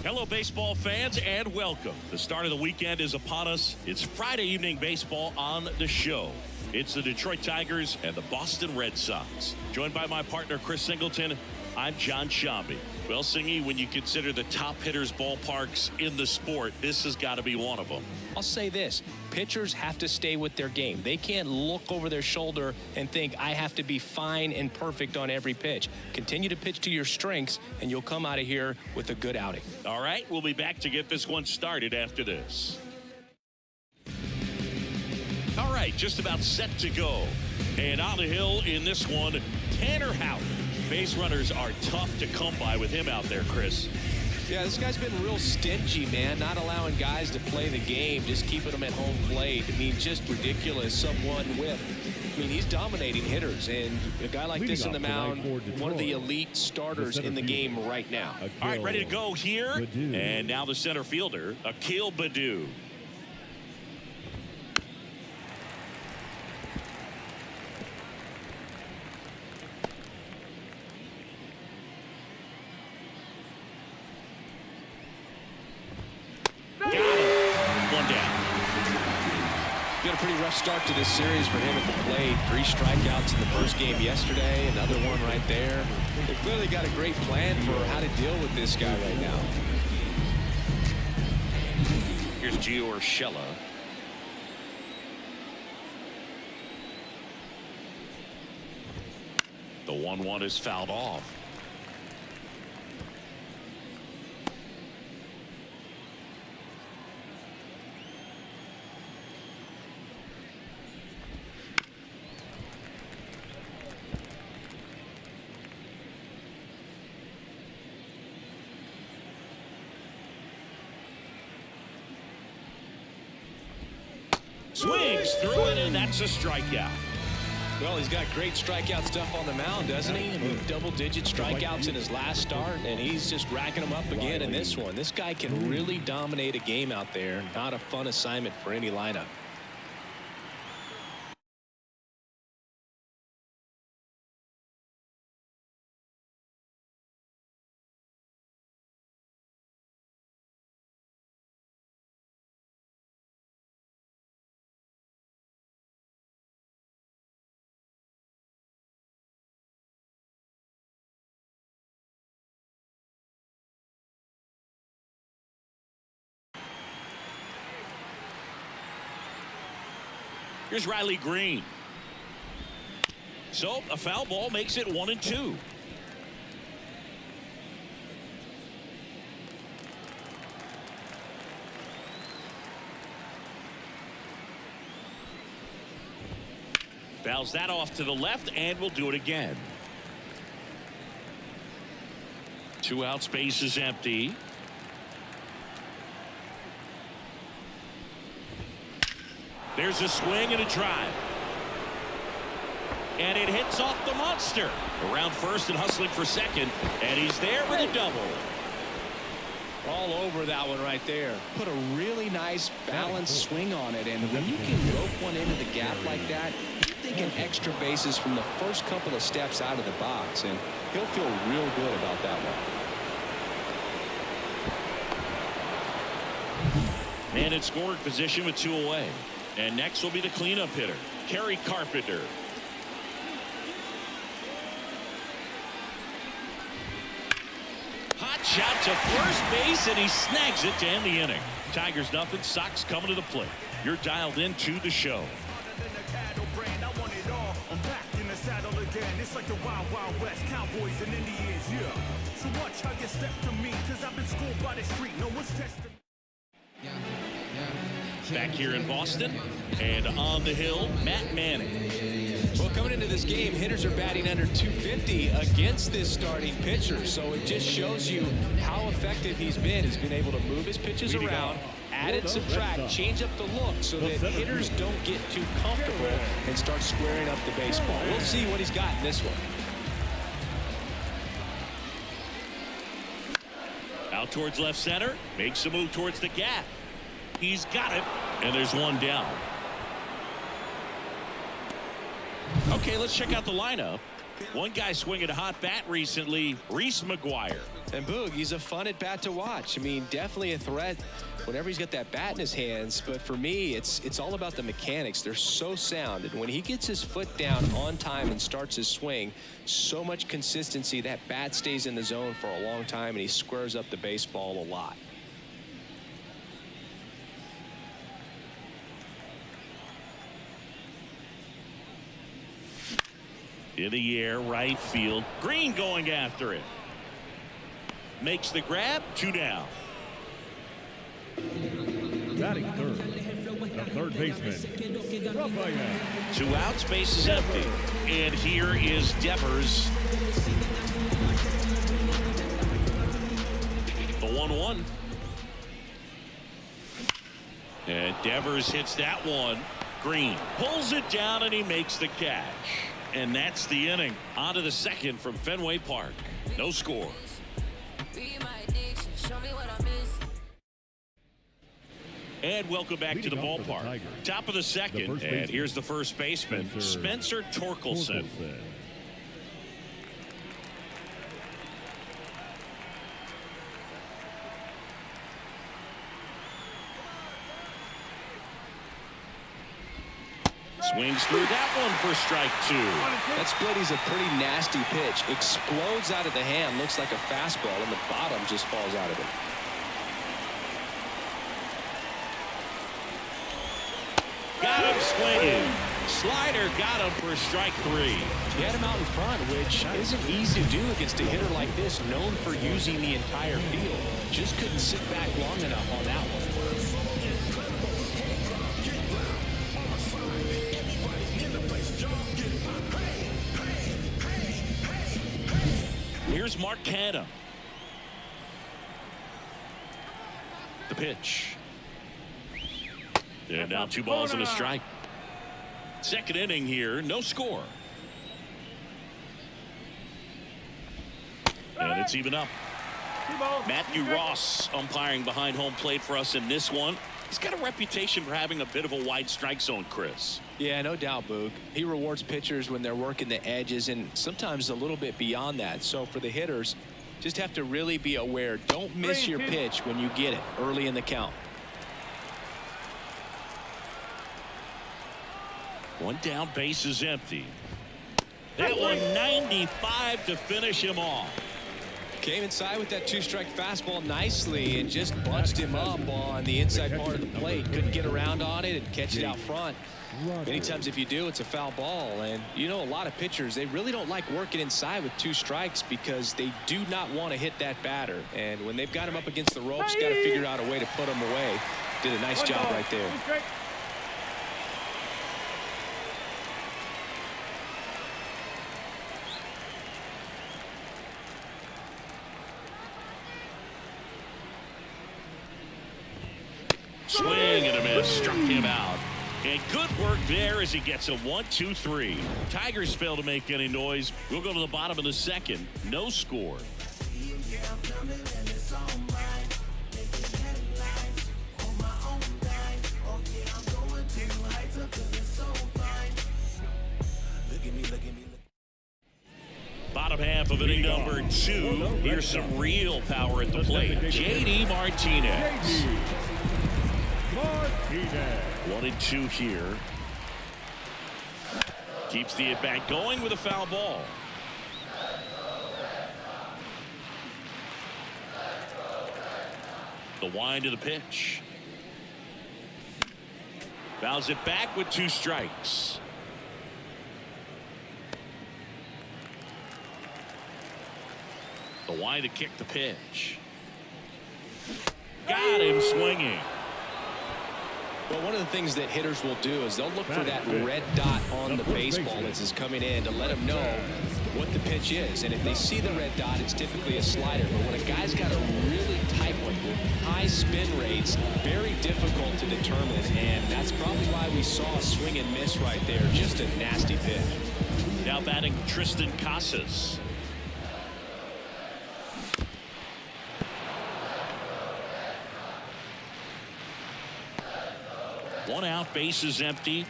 Hello, baseball fans, and welcome. The start of the weekend is upon us. It's Friday evening baseball on the show. It's the Detroit Tigers and the Boston Red Sox. Joined by my partner, Chris Singleton, I'm John Shambi. Well, Singy, when you consider the top hitters' ballparks in the sport, this has got to be one of them. I'll say this. Pitchers have to stay with their game. They can't look over their shoulder and think, I have to be fine and perfect on every pitch. Continue to pitch to your strengths, and you'll come out of here with a good outing. All right, we'll be back to get this one started after this. All right, just about set to go. And on the hill in this one, Tanner Houck. Base runners are tough to come by with him out there, Chris. Yeah, this guy's been real stingy, man, not allowing guys to play the game, just keeping them at home plate. I mean, just ridiculous, sub-1 whip. I mean, he's dominating hitters, and a guy like this in the mound, one of the elite starters in the game right now. All right, ready to go here. And now the center fielder, Akil Baddoo. A pretty rough start to this series for him at the plate. 3 strikeouts in the first game yesterday, another one right there. They've clearly got a great plan for how to deal with this guy right now. Here's Gio Urshela. The 1-1 is fouled off. Swings through it, and that's a strikeout. Well, he's got great strikeout stuff on the mound, doesn't he? I mean, double-digit strikeouts in his last start, and he's just racking them up again in this one. This guy can really dominate a game out there. Not a fun assignment for any lineup. Here's Riley Green. So a foul ball makes it 1-2. Fouls that off to the left, and we'll do it again. 2 out, space is empty. There's a swing and a drive. And it hits off the monster. Around first and hustling for second. And he's there with a double. All over that one right there. Put a really nice balanced swing on it. And when you can rope one into the gap like that, you're thinking extra bases from the first couple of steps out of the box. And he'll feel real good about that one. Man in scoring position with 2 away. And next will be the cleanup hitter, Kerry Carpenter. Hot shot to first base, and he snags it to end the inning. Tigers nothing, Sox coming to the plate. You're dialed into the show. It's like the Wild Wild West, Cowboys and Indians, yeah. So watch how you step to me, cause I've been schooled by the street. No one's testing. Back here in Boston and on the hill, Matt Manning. Well, coming into this game, hitters are batting under 250 against this starting pitcher. So it just shows you how effective he's been. He's been able to move his pitches around, add and subtract, change up the look so that hitters don't get too comfortable and start squaring up the baseball. We'll see what he's got in this one. Out towards left center, makes a move towards the gap. He's got it, and there's one down. Okay, let's check out the lineup. One guy swinging a hot bat recently, Reese McGuire. And Boog, he's a fun at bat to watch. I mean, definitely a threat whenever he's got that bat in his hands. But for me, it's all about the mechanics. They're so sound. And when he gets his foot down on time and starts his swing, so much consistency, that bat stays in the zone for a long time, and he squares up the baseball a lot. In the air, right field. Green going after it. Makes the grab, 2 down. Batting third, the third baseman, Rafael. 2 outs, base is empty. And here is Devers. The 1-1. And Devers hits that one. Green pulls it down and he makes the catch. And that's the inning. On to the second from Fenway Park. No score. And welcome back to the ballpark. Top of the second. And here's the first baseman, Spencer Torkelson. Swings through that one for strike 2. That split is a pretty nasty pitch. Explodes out of the hand. Looks like a fastball, and the bottom just falls out of it. Got him swinging. Slider got him for strike 3. He had him out in front, which isn't easy to do against a hitter like this, known for using the entire field. Just couldn't sit back long enough on that one. Here's Mark Canha. The pitch. And now 2 balls and a strike. Second inning here, no score. And it's even up. Matthew Ross umpiring behind home plate for us in this one. He's got a reputation for having a bit of a wide strike zone, Chris. Yeah, no doubt, Boog. He rewards pitchers when they're working the edges and sometimes a little bit beyond that. So for the hitters, just have to really be aware. Don't miss your pitch when you get it early in the count. One down, base is empty. That one 95 to finish him off. Came inside with that 2-strike fastball nicely and just bunched him up on the inside part of the plate. Couldn't get around on it and catch it out front. Many times if you do, it's a foul ball. And you know, a lot of pitchers, they really don't like working inside with 2 strikes because they do not want to hit that batter. And when they've got him up against the ropes, got to figure out a way to put him away. Did a nice job right there. Swing and a miss, struck him out. And good work there as he gets a 1-2-3. Tigers fail to make any noise. We'll go to the bottom of the second. No score. Bottom half of inning number 2. Here's some real power at the plate. J.D. Martinez. 1-2 here. Keeps the at-bat going with a foul ball. The wind of the pitch. Fouls it back with 2 strikes. The wide to kick the pitch. Got him swinging. Well, one of the things that hitters will do is they'll look for that red dot on the baseball as it's coming in to let them know what the pitch is. And if they see the red dot, it's typically a slider. But when a guy's got a really tight one with high spin rates, very difficult to determine. And that's probably why we saw a swing and miss right there. Just a nasty pitch. Now batting Tristan Casas. One out, base is empty.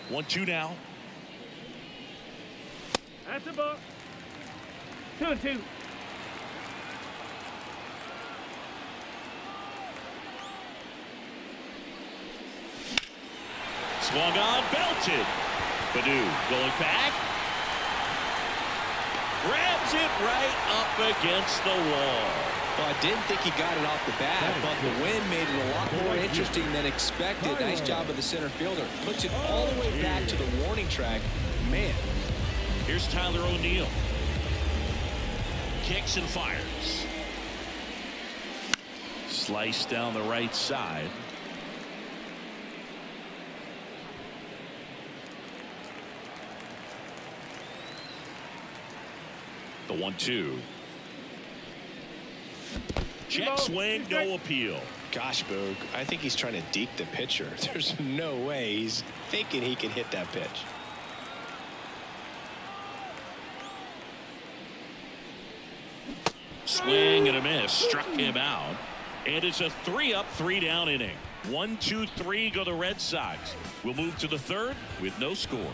One-two now. That's a ball. 2-2. Swung on, belted. Badu going back. Grabs it right up against the wall. Well, I didn't think he got it off the bat, but the wind made it a lot more interesting than expected. Nice job of the center fielder. Puts it all the way back to the warning track. Man. Here's Tyler O'Neill. Kicks and fires. Slice down the right side. The 1-2. Check swing, no appeal. Gosh, Boog, I think he's trying to deke the pitcher. There's no way he's thinking he can hit that pitch. Swing and a miss. Struck him out. And it's a 3-up, 3-down inning. 1, 2, 3 go the Red Sox. We'll move to the third with no score.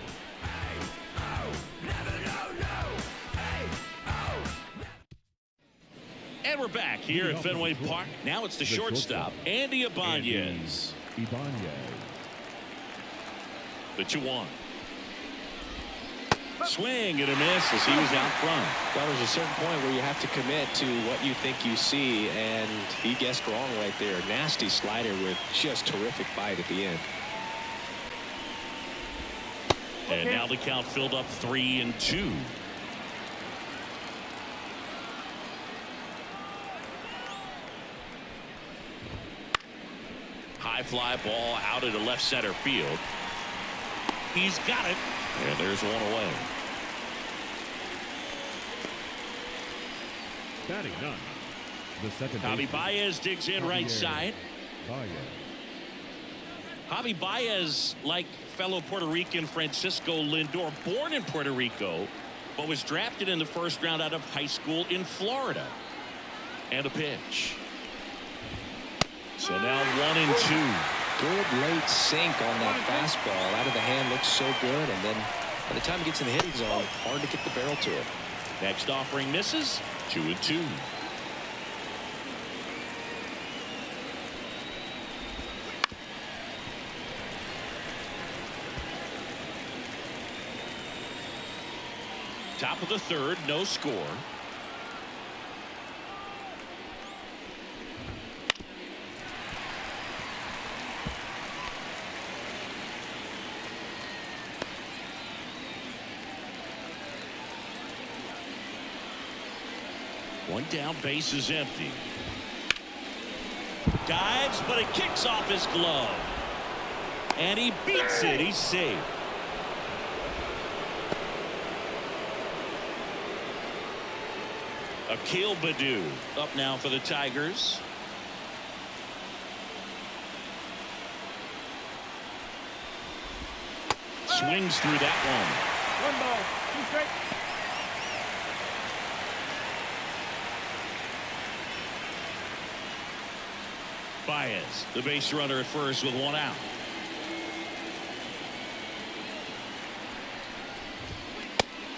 And we're back here at Fenway Park. Now it's the shortstop, Andy Ibanez. The 2-1. Swing and a miss as he was out front. Well, there's a certain point where you have to commit to what you think you see, and he guessed wrong right there. Nasty slider with just terrific bite at the end. And now the count filled up 3-2. High fly ball out into left center field. He's got it. And there's one away. Batting none. The second Javi Baez digs in right side. Javi Baez, like fellow Puerto Rican Francisco Lindor, born in Puerto Rico, but was drafted in the first round out of high school in Florida. And a pitch. So now 1-2. Good late sink on that fastball. Out of the hand, looks so good, and then by the time it gets in the hitting zone, hard to get the barrel to it. Next offering misses. 2-2. Top of the third, no score. One down, base is empty. Dives, but it kicks off his glove. And he beats it. He's safe. Akil Badu up now for the Tigers. Swings through that one. 1 ball, 2 strikes. Baez, the base runner at first with 1 out.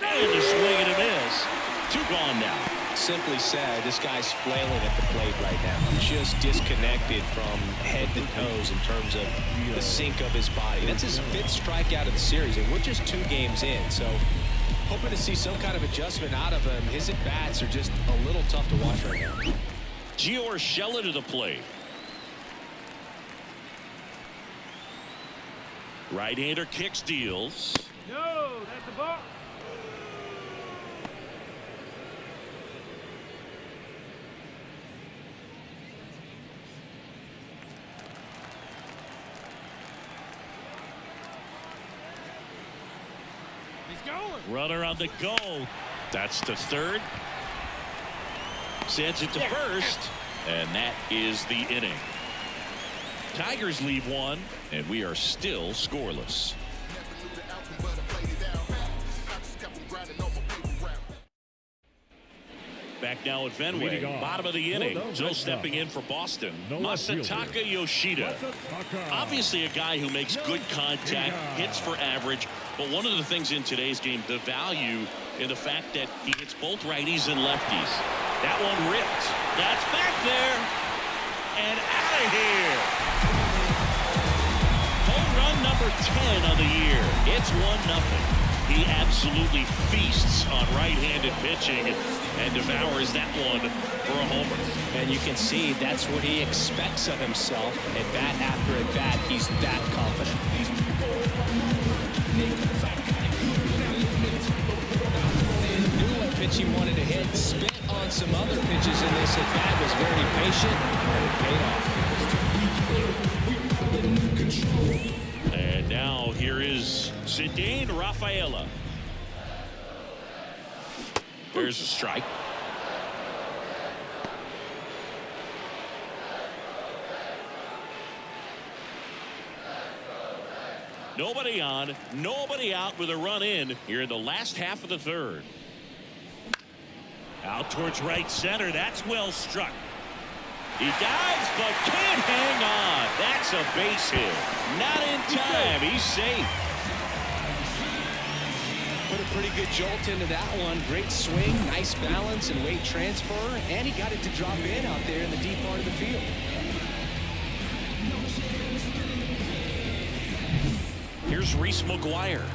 And a swing and a miss. 2 gone now. Simply said, this guy's flailing at the plate right now. Just disconnected from head to toes in terms of the sink of his body. That's his 5th strikeout of the series, and we're just 2 games in. So hoping to see some kind of adjustment out of him. His at-bats are just a little tough to watch right now. Gio Urshela to the plate. Right-hander kicks, deals. No, that's a ball. He's going. Runner on the go. That's to third. Sends it to first. And that is the inning. Tigers leave one, and we are still scoreless. Back now at Fenway, bottom of the inning. Joe stepping in for Boston. Masataka Yoshida. Obviously a guy who makes good contact, hits for average, but one of the things in today's game, the value in the fact that he hits both righties and lefties. That one ripped. That's back there and out of here. Home run number 10 on the year. It's 1-0. He absolutely feasts on right-handed pitching and devours that one for a homer. And you can see that's what he expects of himself. At bat after at bat, he's that confident. Knew what pitch he wanted to hit. Spit on some other pitches in this at bat. Was very patient, and it paid off. And now here is Cedane Rafaela. There's a strike. Nobody on, nobody out with a run in here in the last half of the third. Out towards right center. That's well struck. He dives but can't hang on. That's a base hit. Not in time. He's safe. Put a pretty good jolt into that one. Great swing, nice balance and weight transfer, and he got it to drop in out there in the deep part of the field. Here's Reese McGuire.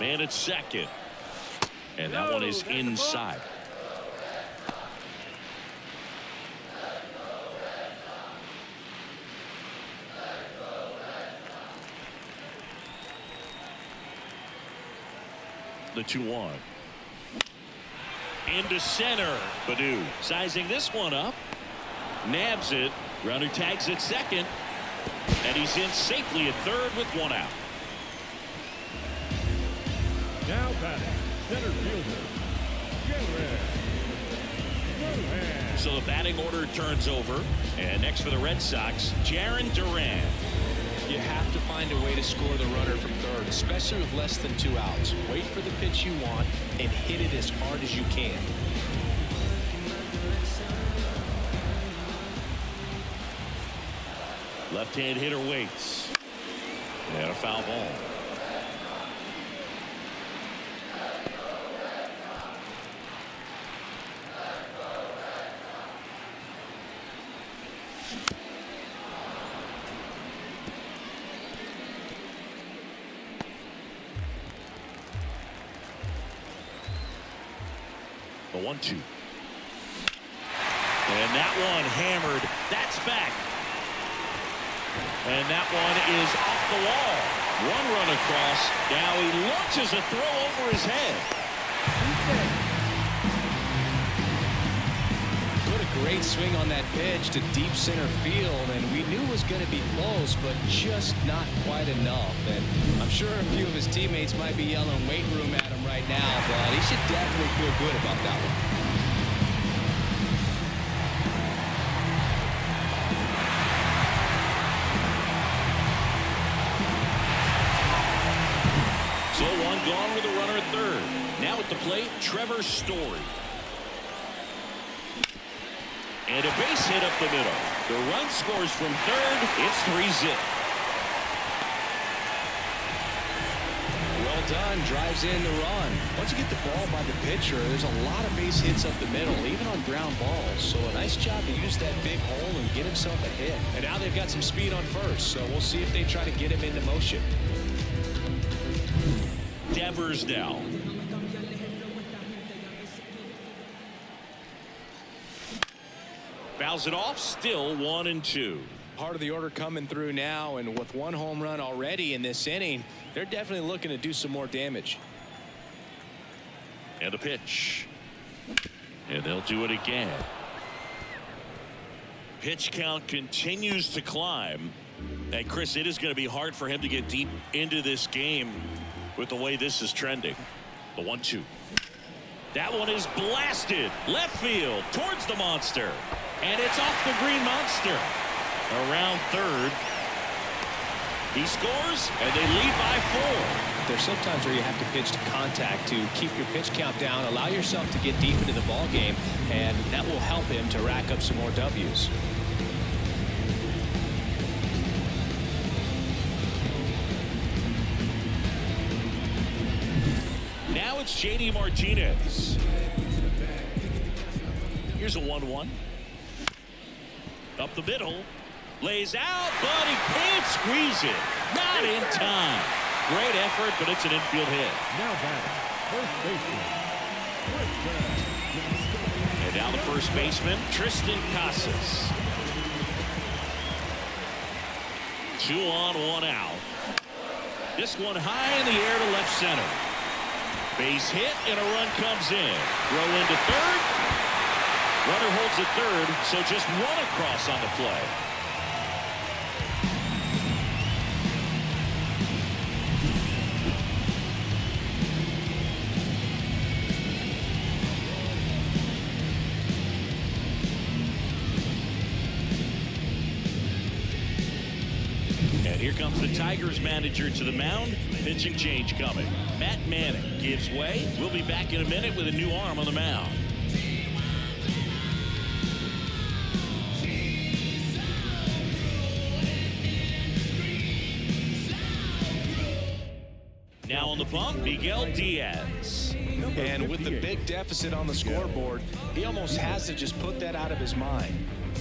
Man at second. And that one is inside. The 2-1. Into center. Baду sizing this one up. Nabs it. Runner tags at second. And he's in safely at third with one out. Now batting, center fielder, Duran. So the batting order turns over. And next for the Red Sox, Jarren Duran. You have to find a way to score the runner from third, especially with less than 2 outs. Wait for the pitch you want and hit it as hard as you can. Left-hand hitter waits. And a foul ball. The 1-2. And that one hammered. That's back. And that one is off the wall. One run across. Now he launches a throw over his head. Put a great swing on that pitch to deep center field, and we knew it was going to be close, but just not quite enough. And I'm sure a few of his teammates might be yelling weight room at him right now, but he should definitely feel good about that one. So one gone with a runner at third. Now at the plate, Trevor Story. And a base hit up the middle. The run scores from third. It's 3-zip. Well done. Drives in the run. Once you get the ball by the pitcher, there's a lot of base hits up the middle, even on ground balls. So a nice job to use that big hole and get himself a hit. And now they've got some speed on first, so we'll see if they try to get him into motion. Devers now. Fouls it off. Still 1-2. Part of the order coming through now, and with one home run already in this inning, they're definitely looking to do some more damage. And a pitch. And they'll do it again. Pitch count continues to climb. And Chris, it is going to be hard for him to get deep into this game with the way this is trending. The 1-2. That one is blasted left field towards the monster. And it's off the green monster. Around third. He scores, and they lead by 4. There's sometimes where you have to pitch to contact to keep your pitch count down, allow yourself to get deep into the ball game, and that will help him to rack up some more W's. Now it's J.D. Martinez. Here's a 1-1. Up the middle. Lays out, but he can't squeeze it. Not in time. Great effort, but it's an infield hit. Now batting, first baseman. And now the first baseman, Tristan Casas. 2 on, 1 out. This one high in the air to left center. Base hit, and a run comes in. Throw into third. Runner holds at third, so just 1 across on the play. And here comes the Tigers manager to the mound. Pitching change coming. Matt Manning gives way. We'll be back in a minute with a new arm on the mound. Now on the bump, Miguel Diaz. And with the big deficit on the scoreboard, he almost has to just put that out of his mind.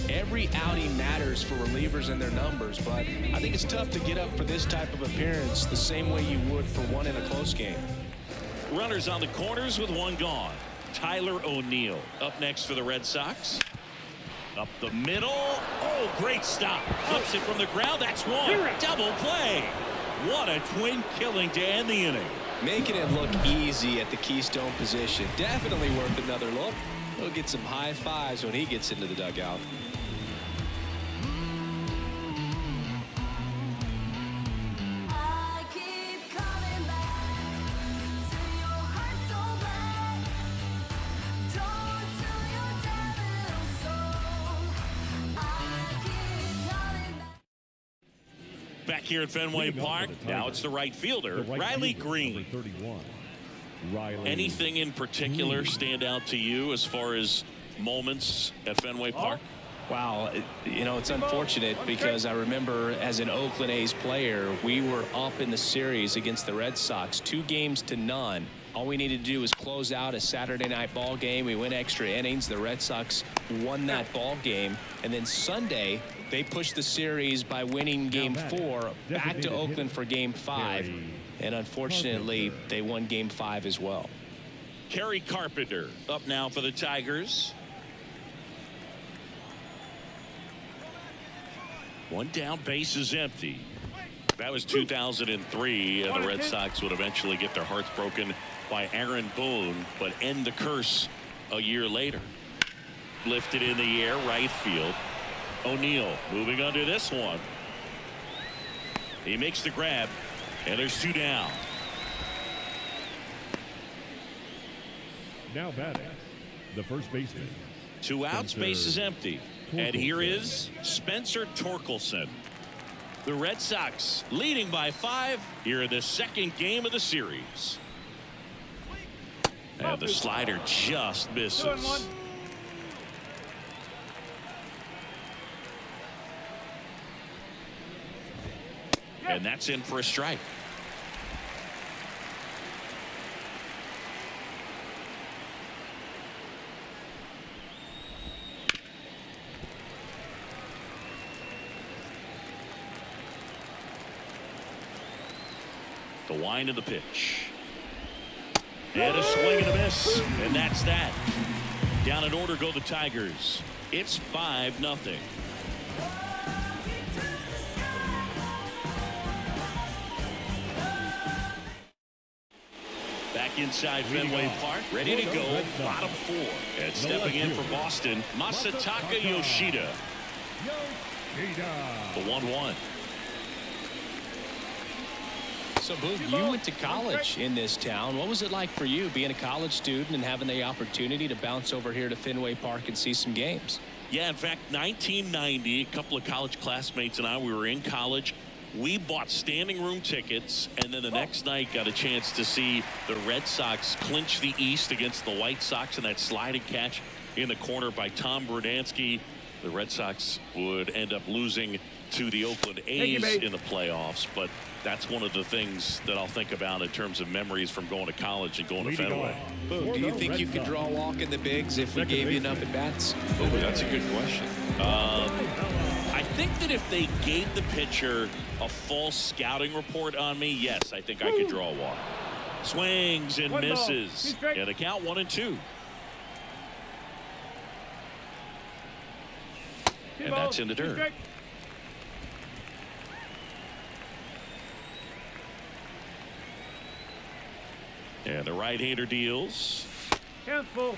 Every outing matters for relievers and their numbers, but I think it's tough to get up for this type of appearance the same way you would for one in a close game. Runners on the corners with 1 gone. Tyler O'Neill up next for the Red Sox. Up the middle. Oh, great stop. Flips it from the ground. That's 1. Double play. What a twin killing to end the inning. Making it look easy at the Keystone position. Definitely worth another look. He'll get some high fives when he gets into the dugout. Back here at Fenway Park, now it's the right fielder, Riley Green. 31. Anything in particular stand out to you as far as moments at Fenway Park? Wow, you know, it's unfortunate because I remember as an Oakland A's player, we were up in the series against the Red Sox, 2-0. All we needed to do was close out a Saturday night ball game. We went extra innings. The Red Sox won that ball game. And then Sunday, they pushed the series by winning Game 4 back to Oakland for Game 5. And unfortunately, they won Game 5 as well. Kerry Carpenter up now for the Tigers. 1 down, base is empty. That was 2003, and the Red Sox would eventually get their hearts broken by Aaron Boone, but end the curse a year later. Lifted in the air, right field. O'Neill moving under this one. He makes the grab, and there's 2 down. Now batting, the first baseman. 2 outs, base is empty. And here is Spencer Torkelson. The Red Sox leading by 5 here in the second game of the series. And the slider just misses. And that's in for a strike. The wind of the pitch. And a swing and a miss. And that's that. Down in order go the Tigers. It's 5-0. Back inside Fenway Park, ready to go, bottom 4. And stepping in for Boston, Masataka Yoshida. The 1-1. So, Boog, you went to college in this town. What was it like for you being a college student and having the opportunity to bounce over here to Fenway Park and see some games? Yeah, in fact, 1990, a couple of college classmates and I, we were in college. We bought standing room tickets, and then the next night got a chance to see the Red Sox clinch the East against the White Sox in that sliding catch in the corner by Tom Brudansky. The Red Sox would end up losing to the Oakland A's in the playoffs, but that's one of the things that I'll think about in terms of memories from going to college and going to Fenway. Boog, do you think you could draw a walk in the bigs if we gave you enough at-bats? Oh, that's a good question. I think that if they gave the pitcher a full scouting report on me, yes, I think I could draw a walk. Swings and misses. And the count 1-2. And that's in the dirt. And the right-hander deals. Careful.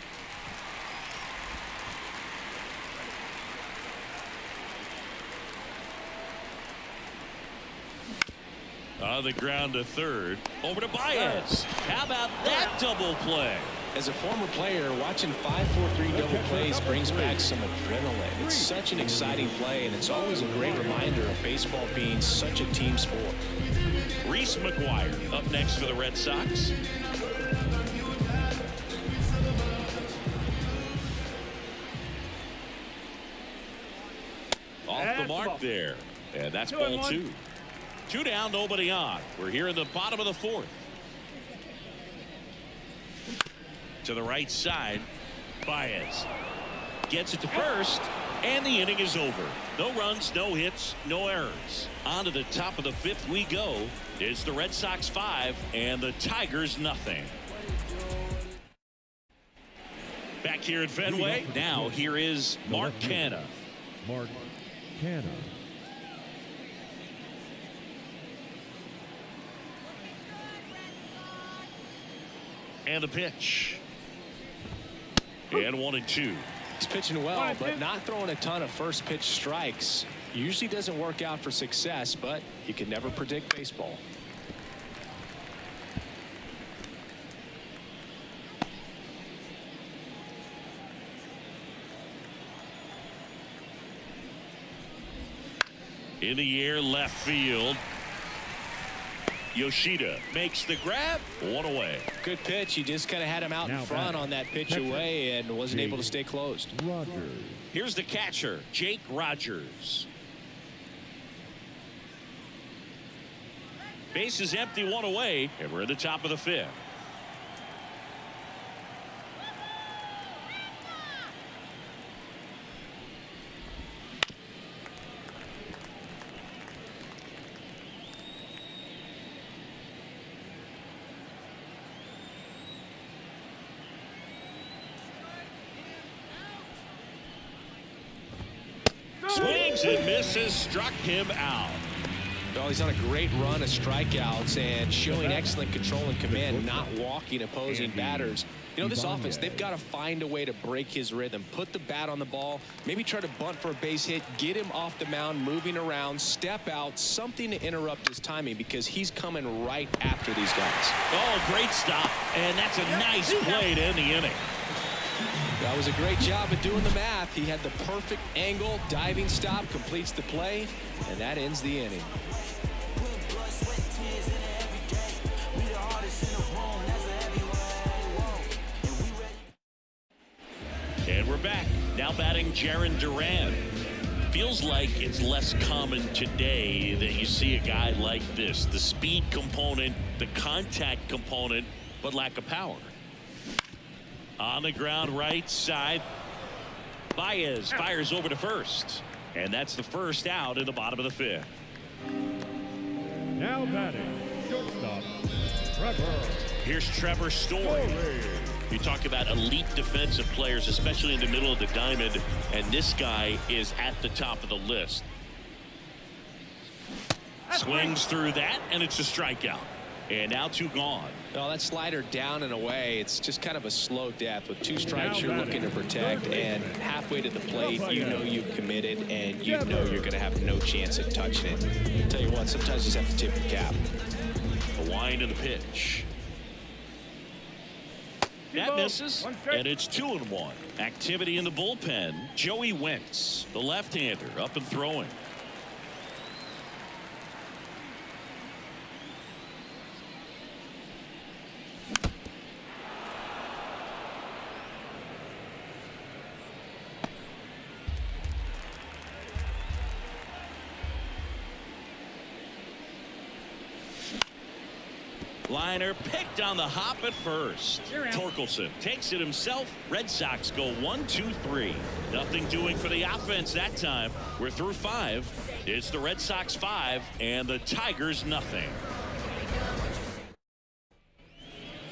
On the ground to third. Over to Baez. How about that double play? As a former player, watching 5-4-3 double plays brings back some adrenaline. It's such an exciting play, and it's always a great reminder of baseball being such a team sport. Reese McGuire up next for the Red Sox. Off the mark there. And that's ball 2. 2 down, nobody on. We're here in the bottom of the 4th. To the right side, Baez gets it to first, and the inning is over. No runs, no hits, no errors. On to the top of the 5th we go. It's the Red Sox 5 and the Tigers nothing. Back here at Fenway, now here is Mark Canha. Mark Canha. And the pitch. And 1-2. He's pitching well, but not throwing a ton of first pitch strikes. Usually doesn't work out for success, but you can never predict baseball. In the air, left field. Yoshida makes the grab. 1 away. Good pitch. He just kind of had him out in front on that pitch away and wasn't able to stay closed. Rogers. Here's the catcher, Jake Rogers. Base is empty, 1 away, and we're at the top of the 5th. Swings and misses, struck him out. Well, he's on a great run of strikeouts and showing excellent control and command, not walking opposing batters. You know, this offense, they've got to find a way to break his rhythm, put the bat on the ball, maybe try to bunt for a base hit, get him off the mound, moving around, step out, something to interrupt his timing because he's coming right after these guys. Oh, great stop. And that's a nice play to end the inning. That was a great job of doing the math. He had the perfect angle, diving stop, completes the play, and that ends the inning. And we're back. Now batting Jarren Duran. Feels like it's less common today that you see a guy like this. The speed component, the contact component, but lack of power. On the ground right side. Baez fires over to first. And that's the first out in the bottom of the 5th. Now batting, shortstop, Trevor. Here's Trevor Story. You talk about elite defensive players, especially in the middle of the diamond, and this guy is at the top of the list. Swings through that, and it's a strikeout. And now 2 gone. Oh, that slider down and away. It's just kind of a slow death. With 2 strikes, you're looking to protect, and halfway to the plate, you know you've committed, and you know you're going to have no chance at touching it. I'll tell you what, sometimes you just have to tip your cap. A wind and a pitch. That misses, and it's 2-1. Activity in the bullpen. Joey Wentz, the left-hander, up and throwing. Liner picked on the hop at first. Torkelson takes it himself. Red Sox go 1-2-3. Nothing doing for the offense that time. We're through 5. It's the Red Sox 5 and the Tigers nothing.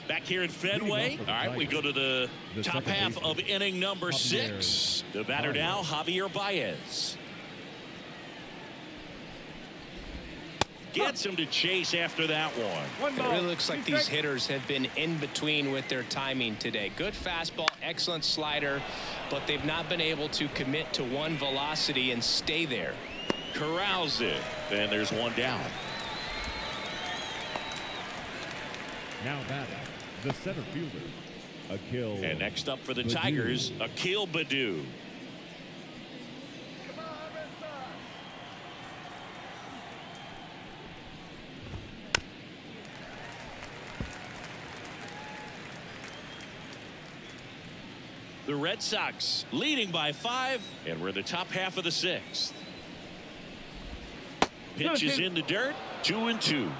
Back here in Fenway. All right, we go to the top half of inning number 6. The batter now, Javier Baez. Gets him to chase after that one. It really looks like these hitters have been in between with their timing today. Good fastball, excellent slider, but they've not been able to commit to one velocity and stay there. Corrals it, and there's 1 down. Now batting, the center fielder, Akil. And next up for the Baddoo. Tigers, Akil Baddoo. The Red Sox leading by 5, and we're in the top half of the 6th. Pitch is in the dirt, 2-2.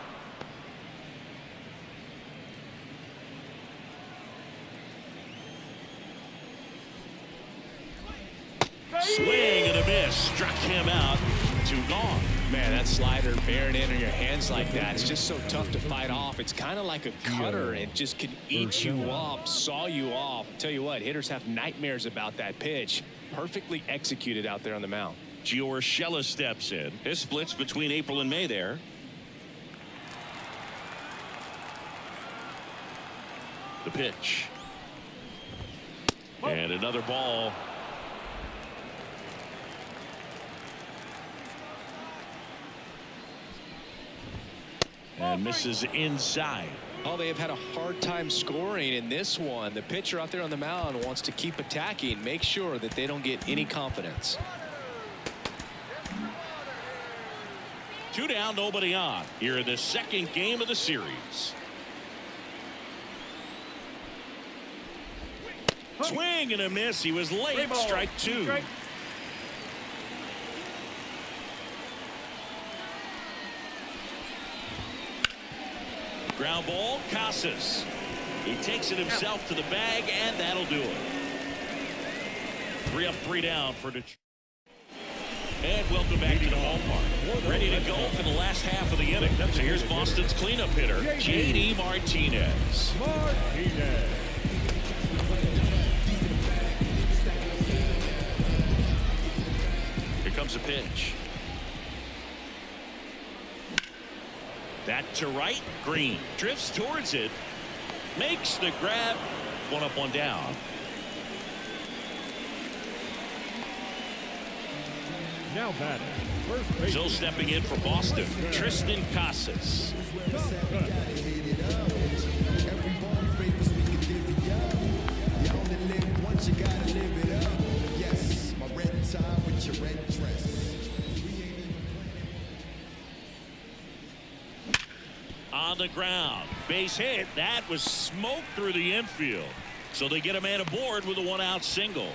Swing and a miss, struck him out. 2 gone. Man, that slider bearing in on your hands like that, it's just so tough to fight off. It's kind of like a cutter. It just can eat you up, saw you off. Tell you what, hitters have nightmares about that pitch. Perfectly executed out there on the mound. Gio Urshela steps in. This splits between April and May there. The pitch. And another ball. And misses inside. Oh, they have had a hard time scoring in this one. The pitcher out there on the mound wants to keep attacking, make sure that they don't get any confidence. 2 down, nobody on. Here in the 2nd game of the series. Swing and a miss. He was late. Strike 2. Ground ball, Casas. He takes it himself to the bag, and that'll do it. 3 up, 3 down for Detroit. And welcome back to the ballpark. Ready to go for the last half of the inning. So here's Boston's cleanup hitter, J.D. Martinez. Here comes a pitch. That to right. Green drifts towards it, makes the grab. 1 up, 1 down. Now batting, first base. Still stepping in for Boston, Tristan Casas. On the ground, base hit. That was smoke through the infield. So they get a man aboard with a 1-out single.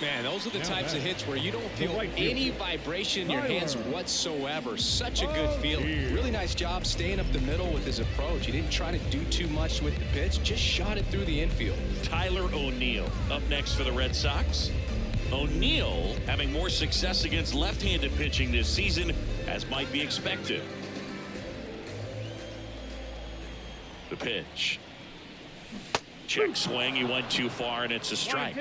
Man, those are the types of hits where you don't feel any vibration in your hands whatsoever. Such a good feeling. Really nice job staying up the middle with his approach. He didn't try to do too much with the pitch, just shot it through the infield. Tyler O'Neill up next for the Red Sox. O'Neill having more success against left-handed pitching this season, as might be expected. The pitch. Check swing. He went too far, and it's a strike.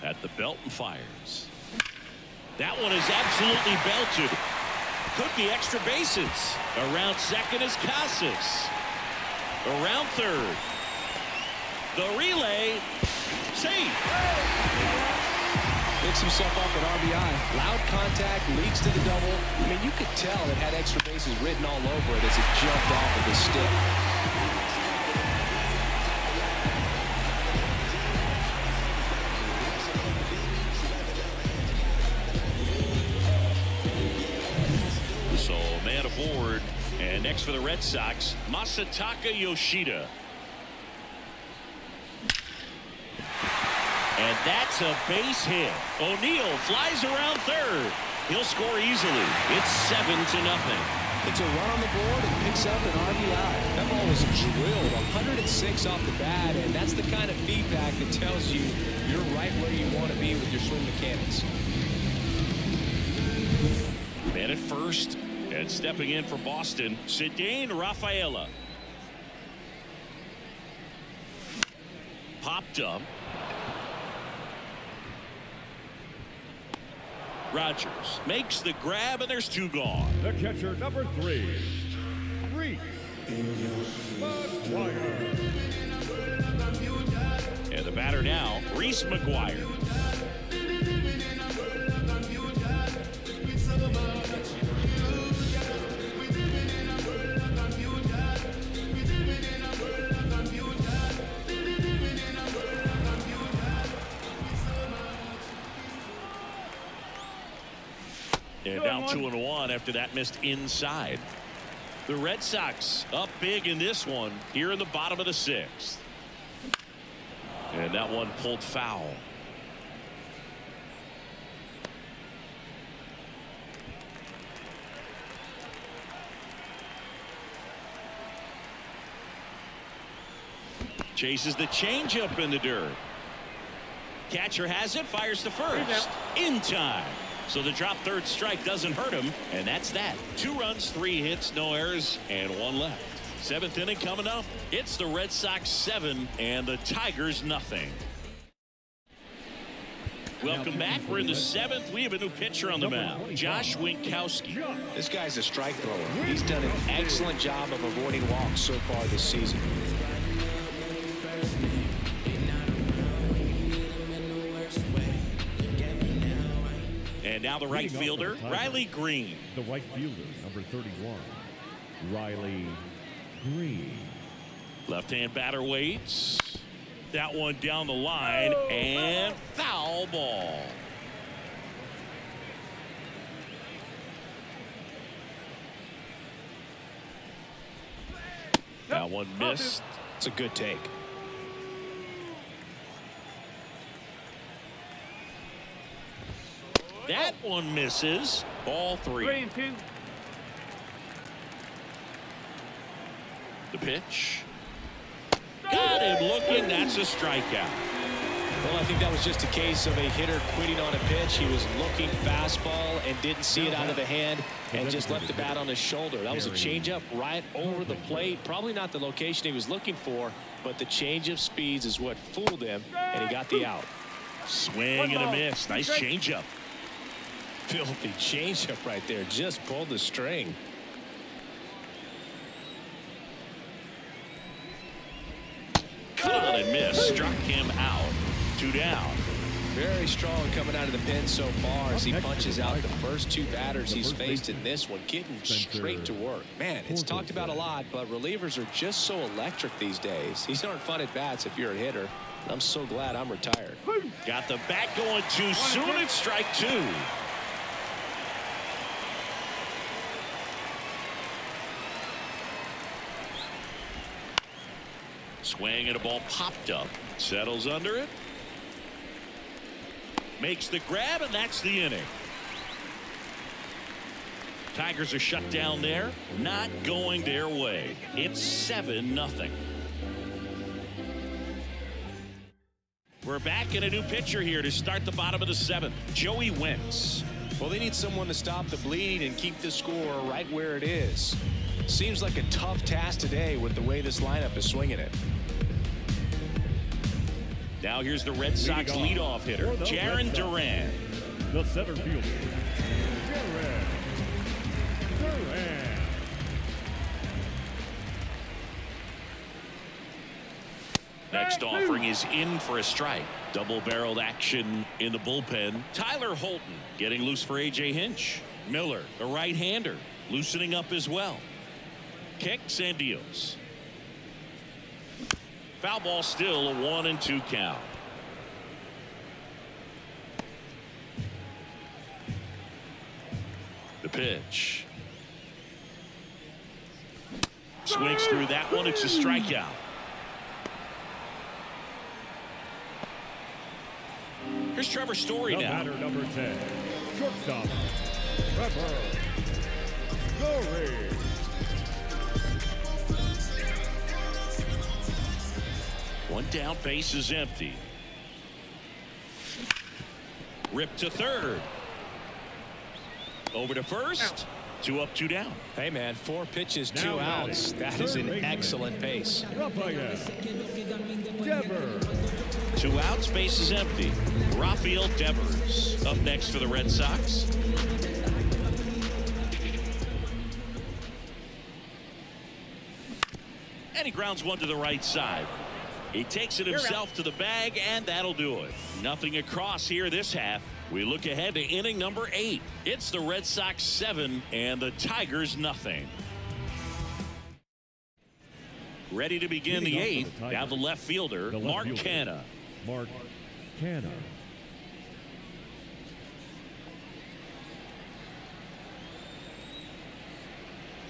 At the belt and fires. That one is absolutely belted. Could be extra bases. Around second is Casas. Around third. The relay. Safe. Picks himself up at RBI. Loud contact, leads to the double. I mean, you could tell it had extra bases written all over it as it jumped off of his stick. Aboard, and next for the Red Sox, Masataka Yoshida. And that's a base hit. O'Neill flies around third. He'll score easily. It's 7-0. It's a run on the board and picks up an RBI. That ball was drilled 106 off the bat, and that's the kind of feedback that tells you you're right where you want to be with your swing mechanics. Man at first. And stepping in for Boston, Cedane Rafaela. Popped up. Rogers makes the grab, and there's two gone. The catcher, number 3, Reese McGuire. And the batter now, Reese McGuire. And now 2-1 after that missed inside. The Red Sox up big in this one here in the bottom of the 6th. And that one pulled foul. Chases the changeup in the dirt. Catcher has it, fires to first. In time. So the drop third strike doesn't hurt him, and that's that. 2 runs, 3 hits, no errors, and 1 left. 7th inning coming up. It's the Red Sox 7 and the Tigers nothing. Welcome back. We're in the 7th. We have a new pitcher on the mound, Josh Winkowski. This guy's a strike thrower. He's done an excellent job of avoiding walks so far this season. And now the right fielder, Riley Green. The right fielder, number 31, Riley Green. Left-hand batter waits. That one down the line, and foul ball. That one missed. It's a good take. That one misses. Ball 3. The pitch. Got him looking. That's a strikeout. Well, I think that was just a case of a hitter quitting on a pitch. He was looking fastball and didn't see it out of the hand and just left the bat on his shoulder. That was a changeup right over the plate. Probably not the location he was looking for, but the change of speeds is what fooled him, and he got the out. Swing and a miss. Nice changeup. Filthy changeup right there. Just pulled the string. Caught and missed. Struck him out. 2 down. Very strong coming out of the pen so far as he punches out the first 2 batters he's faced in this one, getting straight to work. Man, it's talked about a lot, but relievers are just so electric these days. These aren't fun at bats if you're a hitter. I'm so glad I'm retired. Got the bat going too soon. It's strike 2. Swing and a ball popped up. Settles under it. Makes the grab, and that's the inning. Tigers are shut down there. Not going their way. It's 7-0. We're back in a new pitcher here to start the bottom of the 7th. Joey Wentz. Well, they need someone to stop the bleeding and keep the score right where it is. Seems like a tough task today with the way this lineup is swinging it. Now here's the Red Sox leadoff hitter, Jarren Duran. The center fielder, Jarren Duran. Next offering is in for a strike. Double-barreled action in the bullpen. Tyler Holton getting loose for A.J. Hinch. Miller, the right-hander, loosening up as well. Kicks and deals. Foul ball, still a 1-2 count. The pitch. Swings through that one. It's a strikeout. Here's Trevor Story now. Batter number 10, shortstop, Trevor Story. One down, base is empty. Ripped to third. Over to first. 2 up, 2 down. Hey, man, 4 pitches, 2 Now outs. batting, That is third an baseman, excellent pace. Rafael Devers. 2 outs, base is empty. Rafael Devers up next for the Red Sox. And he grounds one to the right side. He takes it himself to the bag, and that'll do it. Nothing across here this half. We look ahead to inning number 8. It's the Red Sox 7 and the Tigers nothing. Ready to begin the 8th. Now the left fielder, Mark Canha. Mark Canha.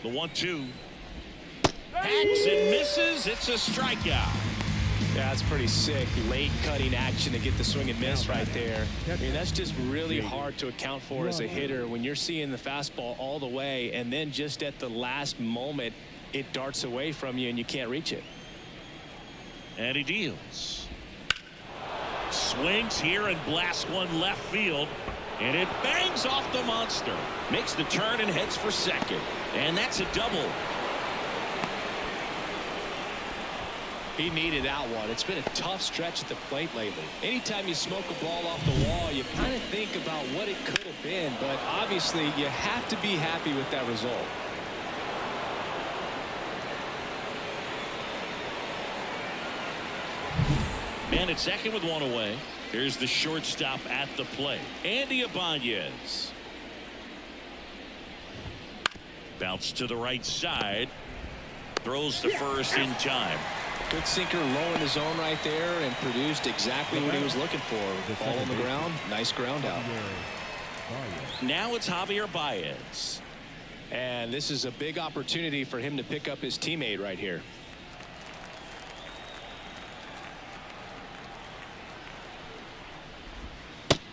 The 1-2. Hacks and misses. It's a strikeout. Yeah, that's pretty sick. Late cutting action to get the swing and miss right there. I mean, that's just really hard to account for as a hitter when you're seeing the fastball all the way and then just at the last moment it darts away from you and you can't reach it. And he deals. Swings here and blasts one left field. And it bangs off the monster. Makes the turn and heads for second. And that's a double. He needed that one. It's been a tough stretch at the plate lately. Anytime you smoke a ball off the wall, you kind of think about what it could have been, but obviously you have to be happy with that result. Man at second with one away. Here's the shortstop at the plate, Andy Ibanez. Bounce to the right side. Throws to first in time. Good sinker low in the zone right there and produced exactly what he was looking for. Ball on the ground. Nice ground out. Now it's Javier Baez. And this is a big opportunity for him to pick up his teammate right here.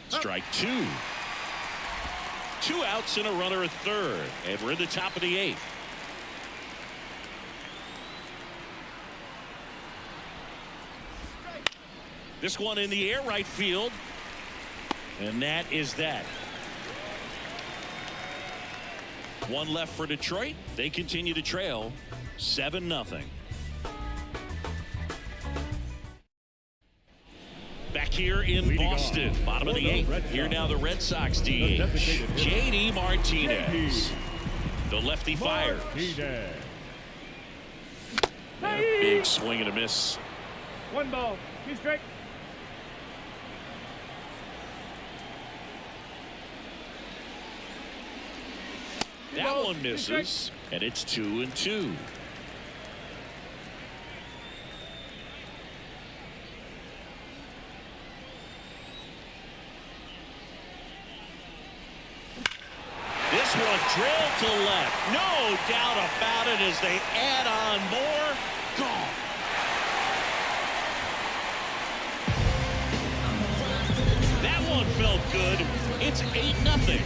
Strike 2. 2 outs and a runner at third. And we're in the top of the 8th. This one in the air, right field. And that is that. One left for Detroit. They continue to trail 7-0. Back here in Boston, bottom of the 8th. Here now the Red Sox DH, J.D. Martinez. The lefty fires. A big swing and a miss. 1 ball, 2 strikes. That one misses, and it's 2-2. This one drilled to left. No doubt about it as they add on more. Gone. That one felt good. It's 8-0.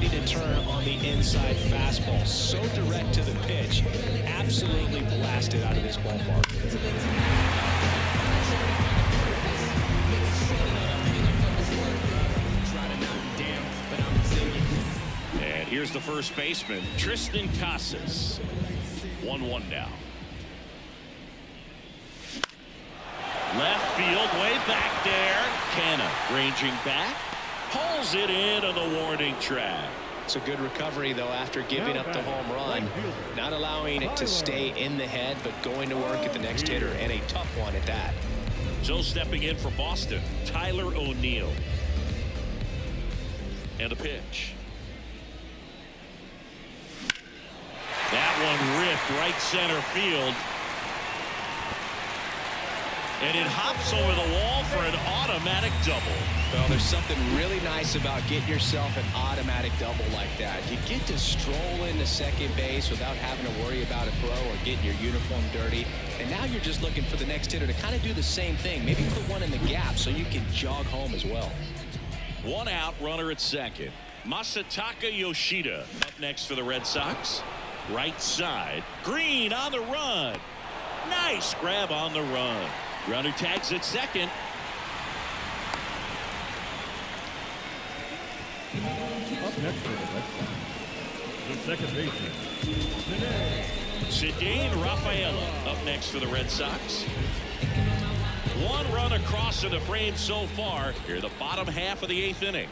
ready to turn on the inside fastball. So direct to the pitch. Absolutely blasted out of this ballpark. And here's the first baseman, Tristan Casas. 1-1 now. Left field, way back there. Canna ranging back. Pulls it in on the warning track. It's a good recovery, though, after giving up the home run. Not allowing it to stay in the head, but going to work at the next hitter, and a tough one at that. So stepping in for Boston, Tyler O'Neill. And a pitch. That one ripped right center field. And it hops over the wall for an automatic double. Well, there's something really nice about getting yourself an automatic double like that. You get to stroll into second base without having to worry about a throw or getting your uniform dirty. And now you're just looking for the next hitter to kind of do the same thing. Maybe put one in the gap so you can jog home as well. One out, runner at second. Masataka Yoshida up next for the Red Sox. Right side. Green on the run. Nice grab on the run. Runner tags at second. Up next for the Red Sox, the second baseman, Cedane Rafaela up next for the Red Sox. One run across to the frame so far. Here, the bottom half of the eighth inning.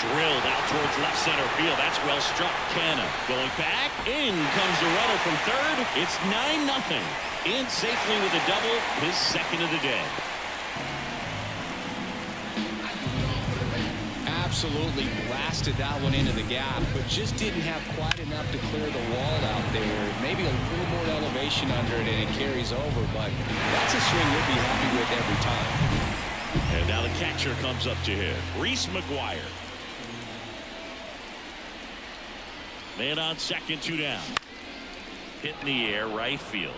Drilled out towards left center field. That's well struck. Canna going back. In comes the runner from third. It's 9-0. In safely with a double, his second of the day. Absolutely blasted that one into the gap, but just didn't have quite enough to clear the wall out there. Maybe a little more elevation under it and it carries over, but that's a swing you'll be happy with every time. And now the catcher comes up to hit. Reese McGuire. Man on second, 2 down. Hit in the air, right field.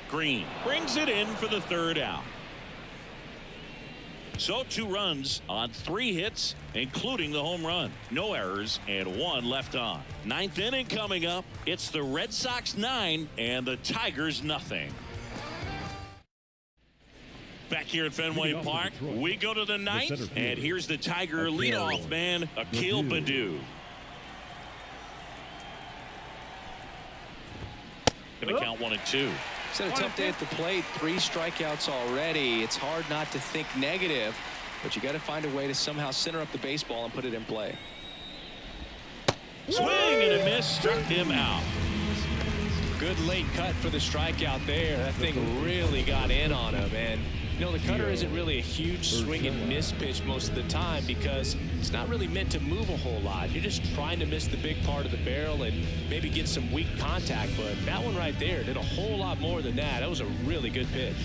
Green brings it in for the third out. So 2 runs on 3 hits, including the home run. No errors and 1 left on. 9th inning coming up. It's the Red Sox 9 and the Tigers nothing. Back here at Fenway Park, we go to the 9th, and here's the Tiger leadoff man, Akil Baddoo. Gonna count 1 and 2. It's had a tough day at the plate. 3 strikeouts already. It's hard not to think negative, but you got to find a way to somehow center up the baseball and put it in play. Swing and a miss, struck him out. Good late cut for the strikeout there. That thing really got in on him. And you know, the cutter isn't really a huge swing and miss pitch most of the time because it's not really meant to move a whole lot. You're just trying to miss the big part of the barrel and maybe get some weak contact. But that one right there did a whole lot more than that. That was a really good pitch.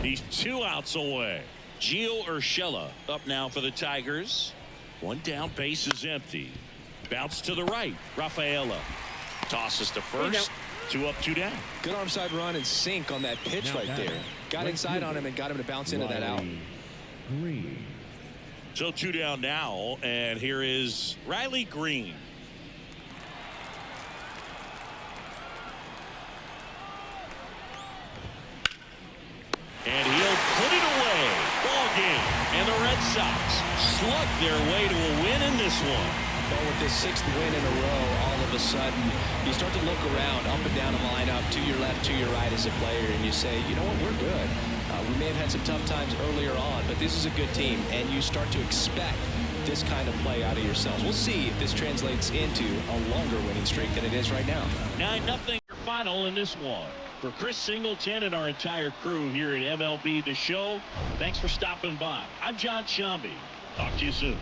He's 2 outs away. Gio Urshela up now for the Tigers. 1 down, base is empty. Bounce to the right. Rafaela tosses to first. 2 up, 2 down. Good arm side run and sink on that pitch Now right there. Got inside on him and got him to bounce into that out. Green. So 2 down now, and here is Riley Green. And he'll put it away. Ball game. And the Red Sox slug their way to a win in this one. Well, with this 6th win in a row, all of a sudden, you start to look around, up and down the lineup, to your left, to your right as a player, and you say, you know what, we're good. We may have had some tough times earlier on, but this is a good team, and you start to expect this kind of play out of yourselves. We'll see if this translates into a longer winning streak than it is right now. 9-0 final in this one. For Chris Singleton and our entire crew here at MLB The Show, thanks for stopping by. I'm John Shambi. Talk to you soon.